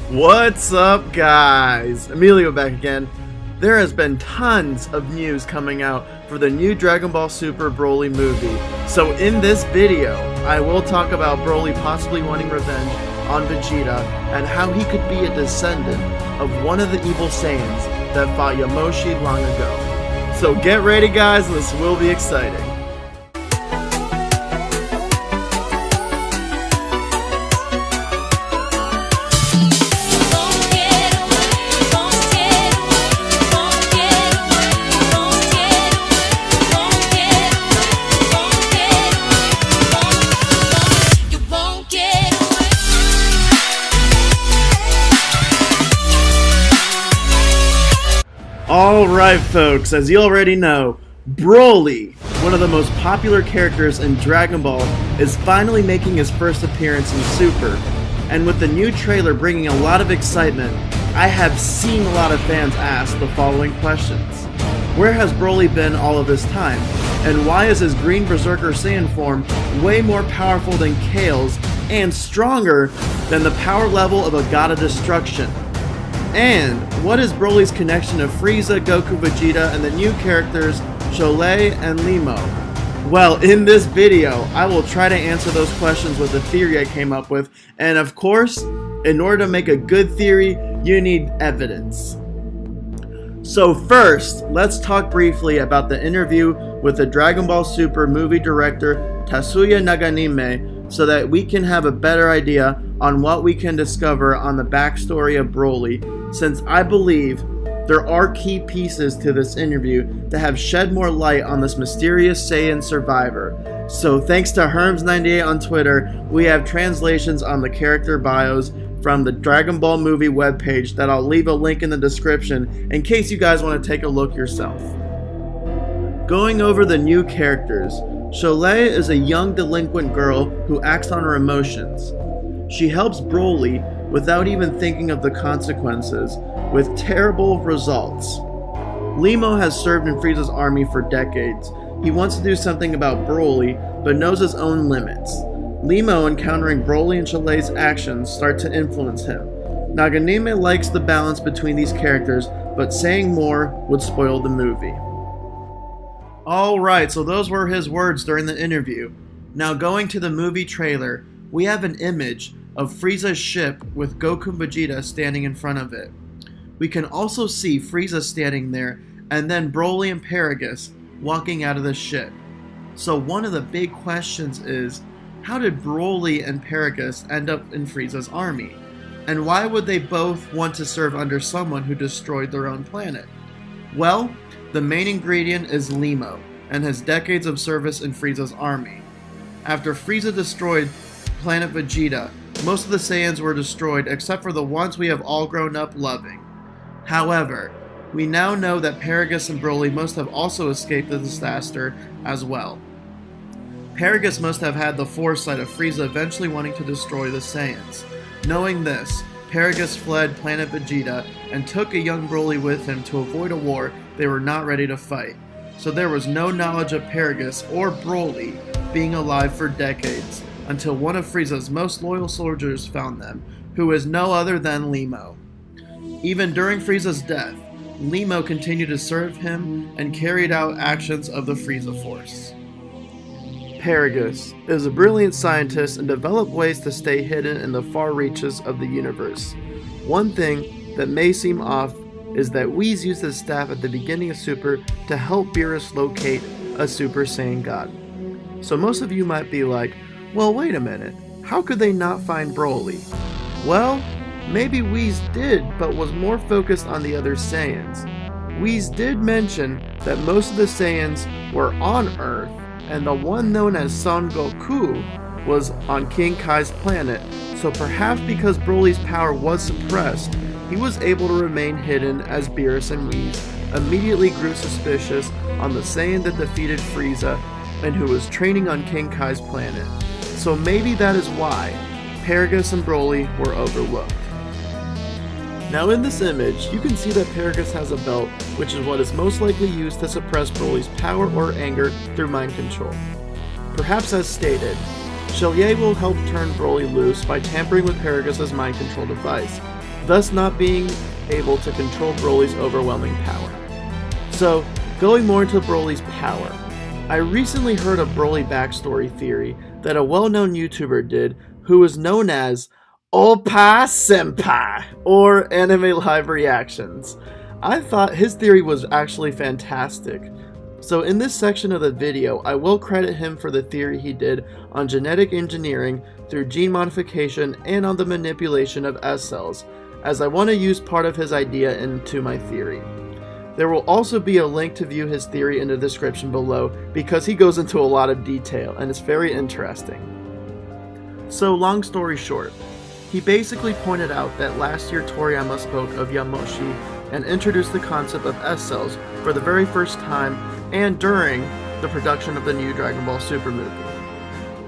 What's up, guys? Emilio back again. There has been tons of news coming out for the new Dragon Ball Super Broly movie. So in this video, I will talk about Broly possibly wanting revenge on Vegeta and how he could be a descendant of one of the evil Saiyans that fought Yamoshi long ago. So get ready, guys, this will be exciting. Alright folks, as you already know, Broly, one of the most popular characters in Dragon Ball, is finally making his first appearance in Super. And with the new trailer bringing a lot of excitement, I have seen a lot of fans ask the following questions. Where has Broly been all of this time? And why is his Green Berserker Saiyan form way more powerful than Kale's and stronger than the power level of a God of Destruction? And what is Broly's connection to Frieza, Goku, Vegeta, and the new characters Cholet and Lemo? Well, in this video, I will try to answer those questions with the theory I came up with, and of course, in order to make a good theory, you need evidence. So first, let's talk briefly about the interview with the Dragon Ball Super movie director Tatsuya Naganime so that we can have a better idea on what we can discover on the backstory of Broly, since I believe there are key pieces to this interview that have shed more light on this mysterious Saiyan survivor. So thanks to Herms98 on Twitter, we have translations on the character bios from the Dragon Ball movie webpage that I'll leave a link in the description in case you guys want to take a look yourself. Going over the new characters, Cholet is a young delinquent girl who acts on her emotions. She helps Broly without even thinking of the consequences, with terrible results. Lemo has served in Frieza's army for decades. He wants to do something about Broly, but knows his own limits. Lemo encountering Broly and Cholet's actions start to influence him. Naganime likes the balance between these characters, but saying more would spoil the movie. Alright, so those were his words during the interview. Now going to the movie trailer, we have an image of Frieza's ship with Goku and Vegeta standing in front of it. We can also see Frieza standing there and then Broly and Paragus walking out of the ship. So one of the big questions is, how did Broly and Paragus end up in Frieza's army? And why would they both want to serve under someone who destroyed their own planet? Well, the main ingredient is Lemo and his decades of service in Frieza's army. After Frieza destroyed planet Vegeta, most of the Saiyans were destroyed except for the ones we have all grown up loving. However, we now know that Paragus and Broly must have also escaped the disaster as well. Paragus must have had the foresight of Frieza eventually wanting to destroy the Saiyans. Knowing this, Paragus fled planet Vegeta and took a young Broly with him to avoid a war they were not ready to fight. So there was no knowledge of Paragus or Broly being alive for decades, until one of Frieza's most loyal soldiers found them, who is no other than Lemo. Even during Frieza's death, Lemo continued to serve him and carried out actions of the Frieza Force. Paragus is a brilliant scientist and developed ways to stay hidden in the far reaches of the universe. One thing that may seem off is that Whis used his staff at the beginning of Super to help Beerus locate a Super Saiyan God. So most of you might be like, well, wait a minute, how could they not find Broly? Well, maybe Whis did, but was more focused on the other Saiyans. Whis did mention that most of the Saiyans were on Earth, and the one known as Son Goku was on King Kai's planet, so perhaps because Broly's power was suppressed, he was able to remain hidden as Beerus and Whis immediately grew suspicious on the Saiyan that defeated Frieza and who was training on King Kai's planet. So maybe that is why Paragus and Broly were overlooked. Now in this image, you can see that Paragus has a belt, which is what is most likely used to suppress Broly's power or anger through mind control. Perhaps as stated, Cholet will help turn Broly loose by tampering with Paragus' mind control device. thus not being able to control Broly's overwhelming power. So, going more into Broly's power, I recently heard a Broly backstory theory that a well-known YouTuber did who was known as Oppa Senpai, or Anime Live Reactions. I thought his theory was actually fantastic. So in this section of the video, I will credit him for the theory he did on genetic engineering through gene modification and on the manipulation of S cells, as I want to use part of his idea into my theory. There will also be a link to view his theory in the description below because he goes into a lot of detail and it's very interesting. So long story short, he basically pointed out that last year Toriyama spoke of Yamoshi and introduced the concept of S cells for the very first time and during the production of the new Dragon Ball Super movie.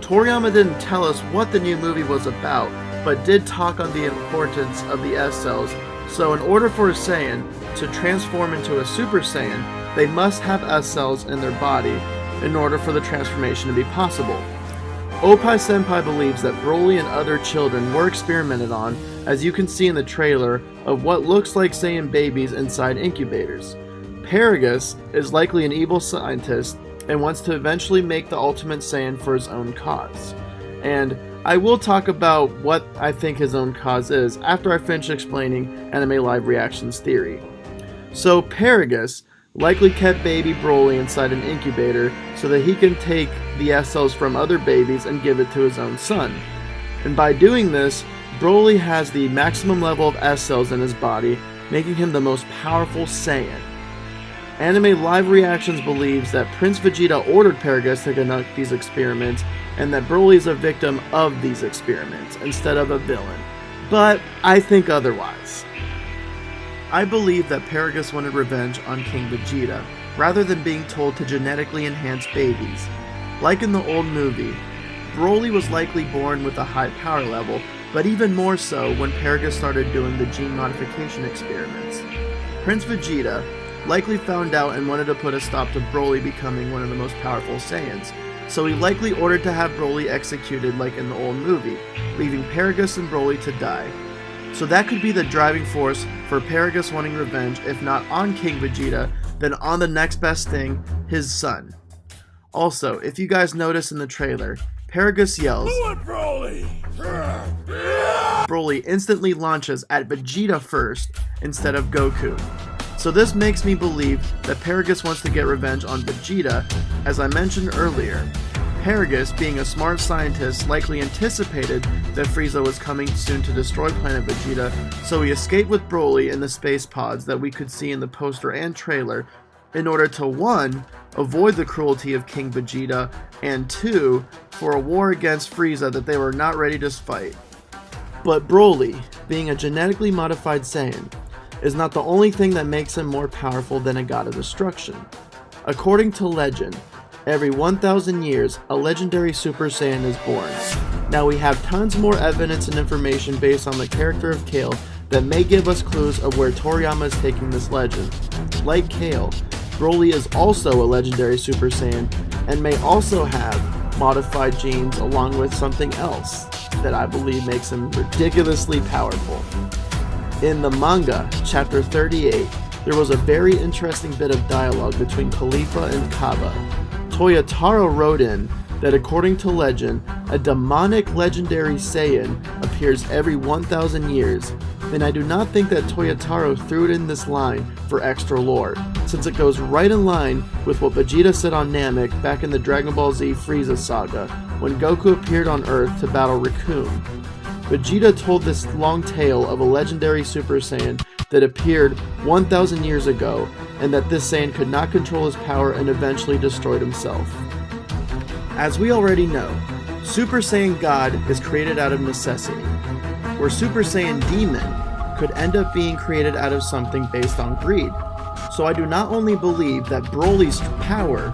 Toriyama didn't tell us what the new movie was about, but did talk on the importance of the S cells, so in order for a Saiyan to transform into a Super Saiyan, they must have S cells in their body in order for the transformation to be possible. Oppa Senpai believes that Broly and other children were experimented on, as you can see in the trailer, of what looks like Saiyan babies inside incubators. Paragus is likely an evil scientist and wants to eventually make the Ultimate Saiyan for his own cause. And I will talk about what I think his own cause is after I finish explaining Anime Live Reactions theory. So Paragus likely kept baby Broly inside an incubator so that he can take the S cells from other babies and give it to his own son. And by doing this, Broly has the maximum level of S cells in his body, making him the most powerful Saiyan. Anime Live Reactions believes that Prince Vegeta ordered Paragus to conduct these experiments and that Broly is a victim of these experiments instead of a villain. But I think otherwise. I believe that Paragus wanted revenge on King Vegeta, rather than being told to genetically enhance babies. Like in the old movie, Broly was likely born with a high power level, but even more so when Paragus started doing the gene modification experiments. Prince Vegeta likely found out and wanted to put a stop to Broly becoming one of the most powerful Saiyans, so he likely ordered to have Broly executed like in the old movie, leaving Paragus and Broly to die. So that could be the driving force for Paragus wanting revenge, if not on King Vegeta, then on the next best thing, his son. Also, if you guys notice in the trailer, Paragus yells, "Do it, Broly!" Broly instantly launches at Vegeta first instead of Goku. So this makes me believe that Paragus wants to get revenge on Vegeta. As I mentioned earlier, Paragus, being a smart scientist, likely anticipated that Frieza was coming soon to destroy Planet Vegeta, so he escaped with Broly in the space pods that we could see in the poster and trailer in order to 1. Avoid the cruelty of King Vegeta, and 2. For a war against Frieza that they were not ready to fight. But Broly, being a genetically modified Saiyan, is not the only thing that makes him more powerful than a god of destruction. According to legend, every 1,000 years, a legendary Super Saiyan is born. Now we have tons more evidence and information based on the character of Kale that may give us clues of where Toriyama is taking this legend. Like Kale, Broly is also a legendary Super Saiyan and may also have modified genes along with something else that I believe makes him ridiculously powerful. In the manga, chapter 38, there was a very interesting bit of dialogue between Khalifa and Kaba. Toyotaro wrote in that according to legend, a demonic legendary Saiyan appears every 1,000 years, and I do not think that Toyotaro threw it in this line for extra lore, since it goes right in line with what Vegeta said on Namek back in the Dragon Ball Z Frieza saga, when Goku appeared on Earth to battle Recoome. Vegeta told this long tale of a legendary Super Saiyan that appeared 1,000 years ago, and that this Saiyan could not control his power and eventually destroyed himself. As we already know, Super Saiyan God is created out of necessity, where Super Saiyan Demon could end up being created out of something based on greed. So I do not only believe that Broly's power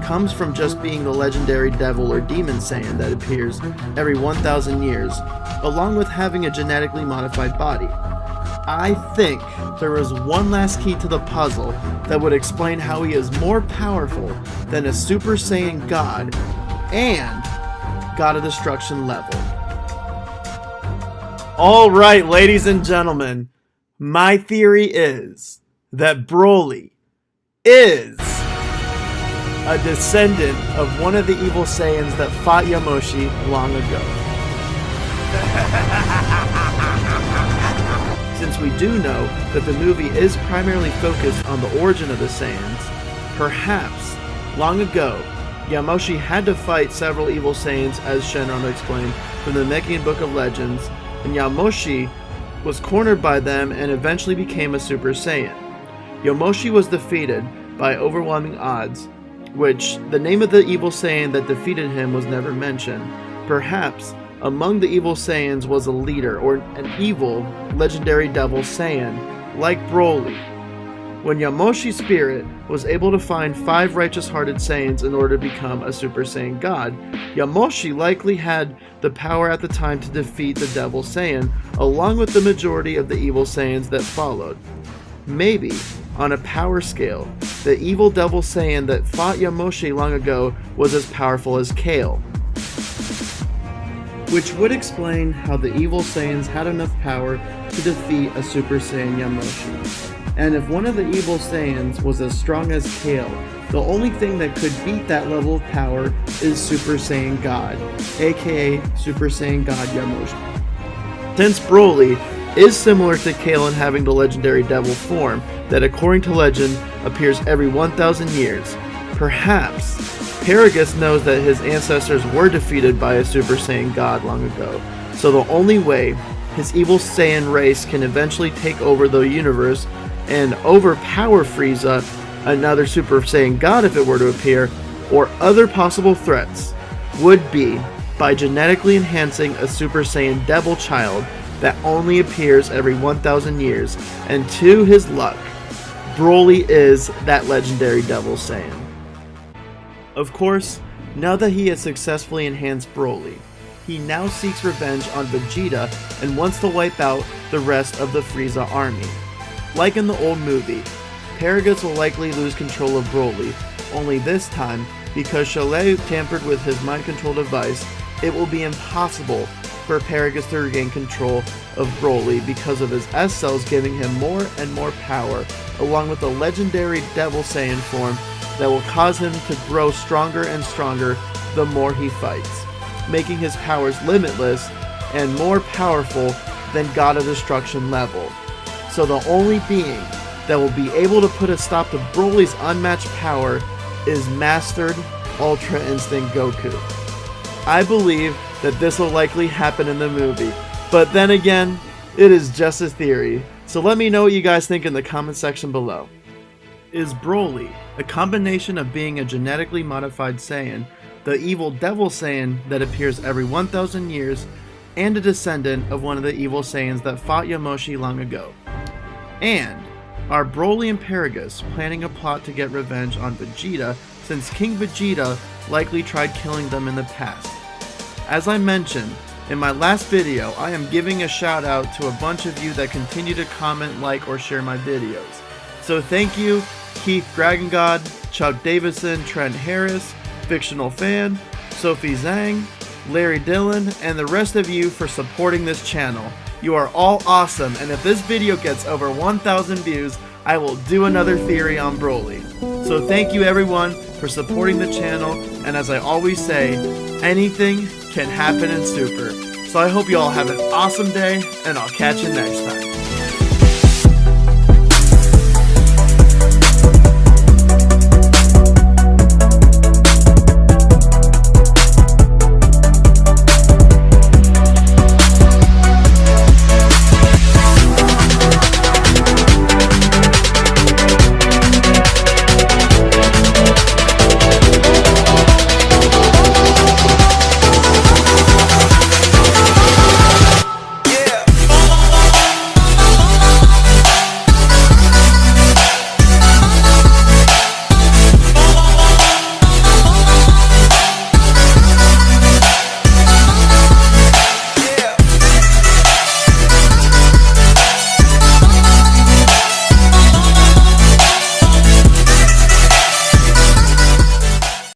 comes from just being the legendary devil or demon Saiyan that appears every 1,000 years, along with having a genetically modified body. I think there is one last key to the puzzle that would explain how he is more powerful than a Super Saiyan God and God of Destruction level. Alright, ladies and gentlemen, my theory is that Broly is a descendant of one of the evil Saiyans that fought Yamoshi long ago. Since we do know that the movie is primarily focused on the origin of the Saiyans, perhaps, long ago, Yamoshi had to fight several evil Saiyans, as Shenron explained, from the Namekian Book of Legends, and Yamoshi was cornered by them and eventually became a Super Saiyan. Yamoshi was defeated by overwhelming odds, which the name of the evil Saiyan that defeated him was never mentioned. Perhaps among the evil Saiyans was a leader or an evil legendary devil Saiyan, like Broly. When Yamoshi's spirit was able to find 5 righteous-hearted Saiyans in order to become a Super Saiyan God, Yamoshi likely had the power at the time to defeat the Devil Saiyan, along with the majority of the evil Saiyans that followed. Maybe, on a power scale, the evil Devil Saiyan that fought Yamoshi long ago was as powerful as Kale, which would explain how the evil Saiyans had enough power to defeat a Super Saiyan Yamoshi. And if one of the evil Saiyans was as strong as Kale, the only thing that could beat that level of power is Super Saiyan God, aka Super Saiyan God Yamoshi. Since Broly is similar to Kale in having the legendary devil form that, according to legend, appears every 1,000 years, perhaps Paragus knows that his ancestors were defeated by a Super Saiyan God long ago, so the only way his evil Saiyan race can eventually take over the universe and overpower Frieza, another Super Saiyan God if it were to appear, or other possible threats, would be by genetically enhancing a Super Saiyan Devil Child that only appears every 1,000 years, and to his luck, Broly is that legendary Devil Saiyan. Of course, now that he has successfully enhanced Broly, he now seeks revenge on Vegeta and wants to wipe out the rest of the Frieza army. Like in the old movie, Paragus will likely lose control of Broly, only this time, because Cholet tampered with his mind control device, it will be impossible for Paragus to regain control of Broly because of his S cells giving him more and more power, along with the legendary Devil Saiyan form that will cause him to grow stronger and stronger the more he fights, making his powers limitless and more powerful than God of Destruction level. So the only being that will be able to put a stop to Broly's unmatched power is Mastered Ultra Instinct Goku. I believe that this will likely happen in the movie, but then again, it is just a theory, so let me know what you guys think in the comment section below. Is Broly a combination of being a genetically modified Saiyan, the evil Devil Saiyan that appears every 1,000 years, and a descendant of one of the evil Saiyans that fought Yamoshi long ago? And are Broly and Paragus planning a plot to get revenge on Vegeta, since King Vegeta likely tried killing them in the past? As I mentioned in my last video, I am giving a shout out to a bunch of you that continue to comment, like, or share my videos. So thank you, Keith Dragon God, Chuck Davison, Trent Harris, Fictional Fan, Sophie Zhang, Larry Dillon, and the rest of you for supporting this channel. You are all awesome, and if this video gets over 1,000 views, I will do another theory on Broly. So thank you everyone for supporting the channel, and as I always say, anything can happen in Super. So I hope you all have an awesome day, and I'll catch you next time.